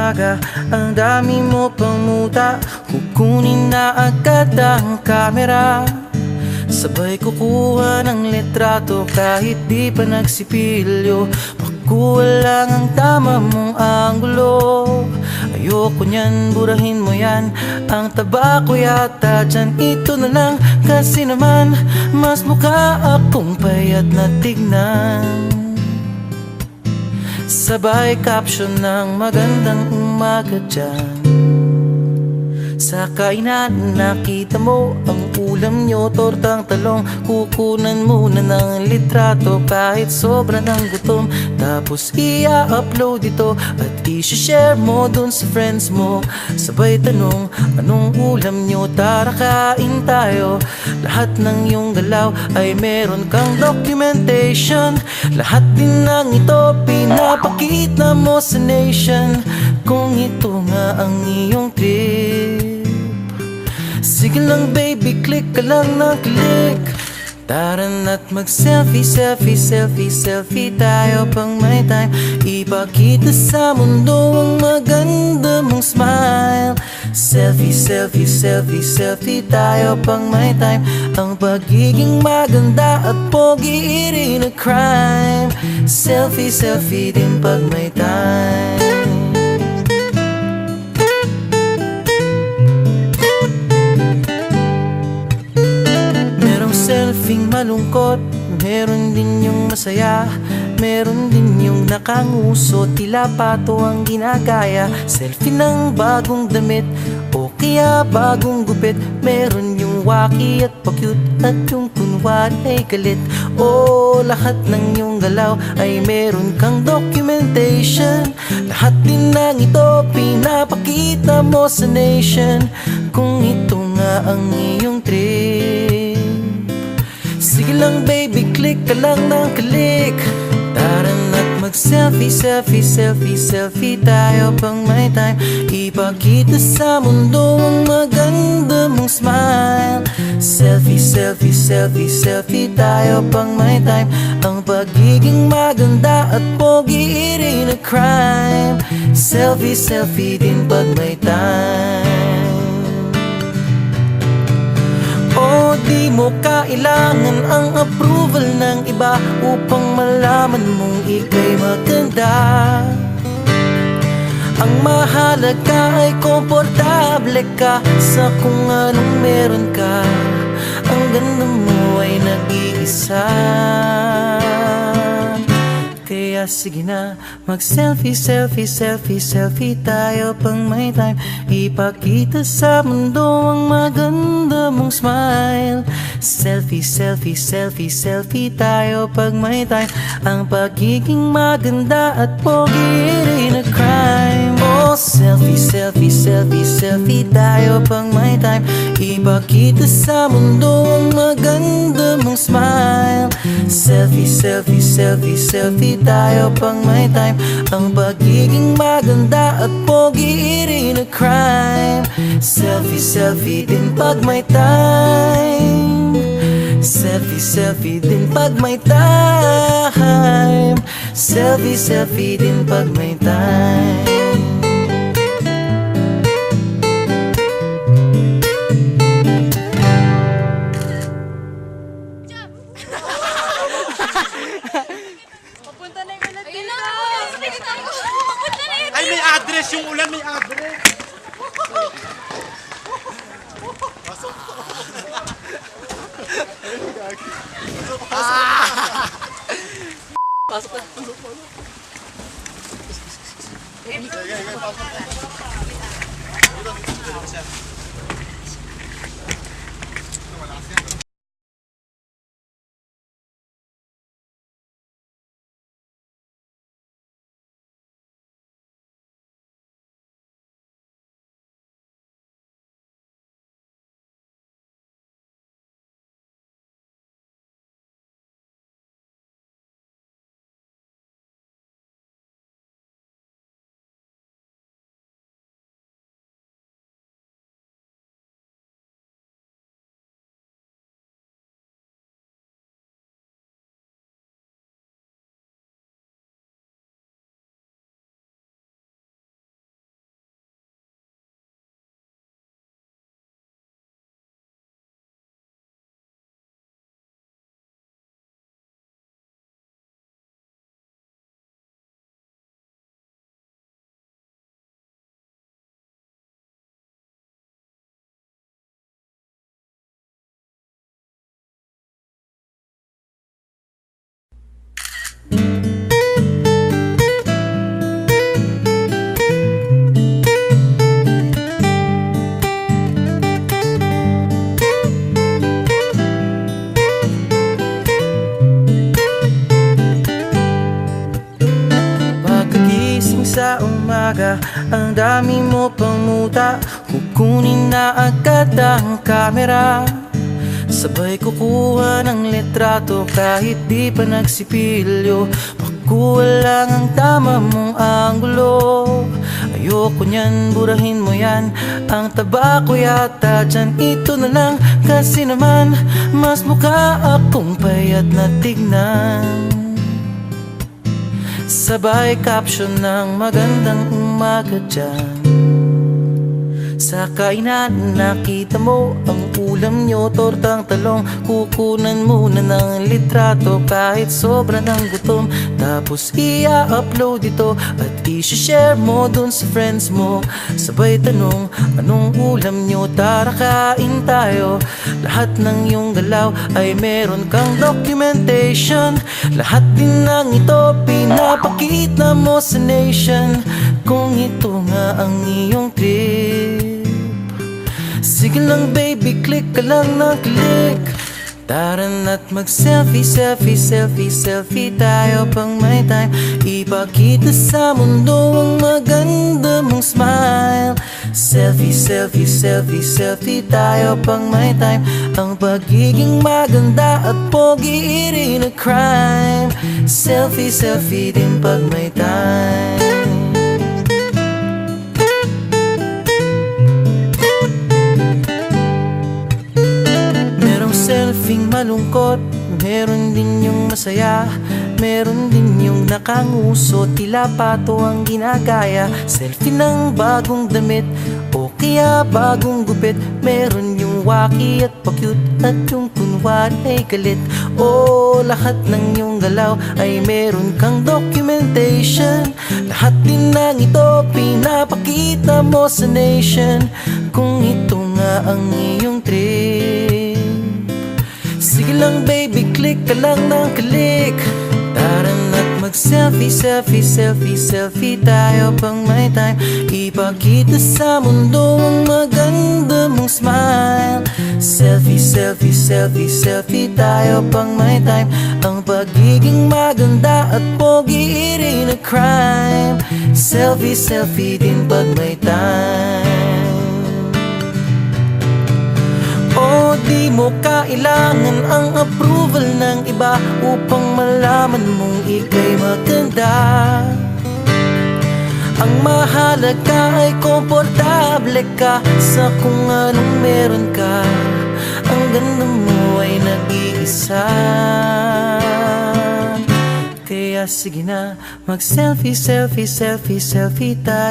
umaga, ang dami mo pang muta. Kukunin na agad ang kamera, sabay kukuha ng litrato kahit di pa nagsipilyo. Makuha lang ang tama mong anggulo. Ayoko niyan, burahin mo yan. Ang taba ko yata dyan, ito na lang. Kasi naman, mas mukha akong payat na tignan. Sabay caption ng magandang umaga dyan. Sa kainan nakita mo ang ulam nyo, tortang talong. Kukunan muna ng litrato kahit sobra ng gutom. Tapos i-upload ito at i-share mo dun sa friends mo. Sabay tanong, anong ulam nyo? Tara kain tayo. Lahat ng iyong galaw ay meron kang documentation. Lahat din ng ito pinapakita mo sa nation. Kung ito nga ang iyong trip, sige lang baby, click ka lang ng click. Tara na't mag-selfie, selfie, selfie, selfie tayo pang may time. Ipakita sa mundo ang maganda mong smile. Selfie, selfie, selfie, selfie tayo pang may time. Ang pagiging maganda at pogi rin a crime. Selfie, selfie din pag may time. Selfing malungkot, meron din yung masaya. Meron din yung nakanguso, tila pato ang ginagaya. Selfie ng bagong damit o kaya bagong gupit. Meron yung waki at pa-cute at yung kunwari ay galit. O lahat ng yung galaw ay meron kang documentation. Lahat din ng ito pinapakita mo sa nation. Kung ito nga ang iyong trip, sige lang baby, click ka lang ng click. Tara na't mag-selfie, selfie, selfie, selfie tayo pang may time. Ipakita sa mundo ang maganda mong smile. Selfie, selfie, selfie, selfie tayo pang may time. Ang pagiging maganda at pogi rin a crime. Selfie, selfie din pag may time. O di mo kailangan ang approval ng iba upang malaman mong ika'y maganda. Ang mahalaga ay komportable ka sa kung anong meron ka. Ang ganda mo ay nag-iisa. Kaya sige na, mag-selfie, selfie, selfie, selfie tayo pang may time. Ipakita sa mundo ang maganda mong smile. Selfie, selfie, selfie, selfie tayo pag may time. Ang pagiging maganda at pogi rin a crime. Oh, selfie, selfie, selfie, selfie tayo pang may time. Ipakita sa mundo ang maganda mong smile. Selfie, selfie, selfie, selfie tayo pang may time. Ang pagiging maganda at pogi rin a crime. Selfie, selfie din pag may time. Selfie, selfie din pag may time. Selfie, selfie din pag may time. Ay, may address yung ulan, may address. Pasok. Pasok. Pasok. Pasok. umaga. Ang dami mo pang muta, kukunin na agad ang kamera. Sabay kukuha ng litrato kahit di pa nagsipilyo. Makuha lang ang tama mong anggulo. Ayoko niyan, burahin mo yan. Ang taba ko yata dyan, ito na lang. Kasi naman, mas mukha akong payat na tignan. Sabay caption ng magandang umaga dyan. Sa kainan nakita mo ang ulam nyo, tortang talong. Kukunan muna ng litrato kahit sobra ng gutom. Tapos i-upload ito at i-share mo dun sa friends mo. Sabay tanong, anong ulam nyo? Tara kain tayo. Lahat ng iyong galaw ay meron kang documentation. Lahat din ng ito pinapakita mo sa nation. Kung ito nga ang iyong trip, sige lang baby, click ka lang ng click. Tara na't mag-selfie, selfie, selfie, selfie tayo pang may time. Ipakita sa mundo ang maganda mong smile. Selfie, selfie, selfie, selfie tayo pang may time. Ang pagiging maganda at pogi rin a crime. Selfie, selfie din pag may time. Selfing malungkot, meron din yung masaya. Meron din yung nakanguso, tila pato ang ginagaya. Selfie ng bagong damit o kaya bagong gupit. Meron yung waki at pa-cute at yung kunwari ay galit. O lahat ng yung galaw ay meron kang documentation. Lahat din ng ito pinapakita mo sa nation. Kung ito nga ang iyong trip, sige lang baby, click ka lang ng click. Tara na't mag-selfie, selfie, selfie, selfie tayo pang may time. Ipakita sa mundo ang maganda mong smile. Selfie, selfie, selfie, selfie tayo pang may time. Ang pagiging maganda at pogi rin a crime. Selfie, selfie din pag may time. O di mo kailangan ang approval ng iba upang malaman mong ika'y maganda. Ang mahalaga ay komportable ka sa kung anong meron ka. Ang ganda mo ay nag-iisa. Kaya sige na, mag-selfie, selfie, selfie, selfie tayo.